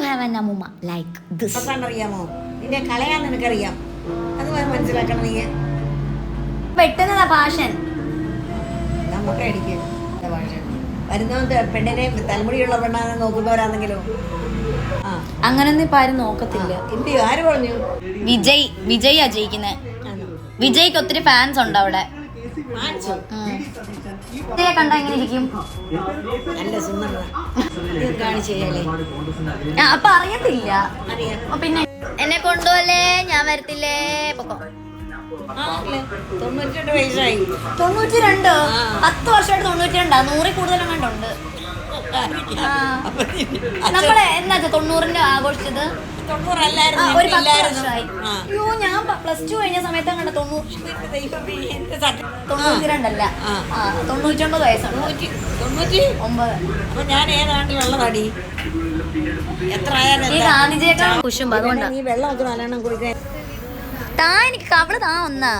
have an അമ്മൂമ്മ like this. അറിയാമോ നിന്നെ കളയാൻ നിനക്കറിയാം, അത് മനസ്സിലാക്കണം നീ. പെട്ടെന്നതാ പാഷൻ. മുട്ട അടിക്കുക പാഷൻ വരുന്ന പെണ്ണിനെ തലമുടിയുള്ള പെണ്ണാന്ന് നോക്കുന്നവരാണെങ്കിലോ അങ്ങനൊന്നും ഇപ്പൊ ആരും നോക്കത്തില്ല. എന്ത് ആര് പറഞ്ഞു? വിജയ് ജയിക്കുന്നെ. വിജയ്ക്ക് ഒത്തിരി ഫാൻസ് ഉണ്ട് അവിടെ. വിജയെ കണ്ട എങ്ങനെ ഇരിക്കും? നല്ല സുന്ദരനാ. കാണിച്ചേലേ അപ്പൊ അറിയത്തില്ല. പിന്നെ എന്നെ കൊണ്ടുപോലെ ഞാൻ വരത്തില്ലേ. പൊക്കോ. 92 വയസ്സായി. 92? 10 വർഷമായിട്ട് 92. 100 കൂടുതലും കണ്ടുണ്ട്. നമ്മളെ എന്നാ 90ന്റെ ആഘോഷിച്ചത്? 90 ഒരു 10 വർഷമായി. അയ്യോ ഞാൻ +2 കഴിഞ്ഞ സമയത്ത് കണ്ട 92 അല്ല 99 വയസ്സുണ്ട്. 99. അപ്പൊ ഞാൻ ഏതാണ്ടിലുള്ളതാടി. എത്ര ആയാലും ഈ ഗാന്ധിജിയേക്കാൾ കുശുമ്പ്. അതുകൊണ്ടാ നീ വെള്ളം ഒക്കെ നല്ലോണം കുടിക്കാൻ. താ എനിക്ക് കവള് താ ഒന്നാ.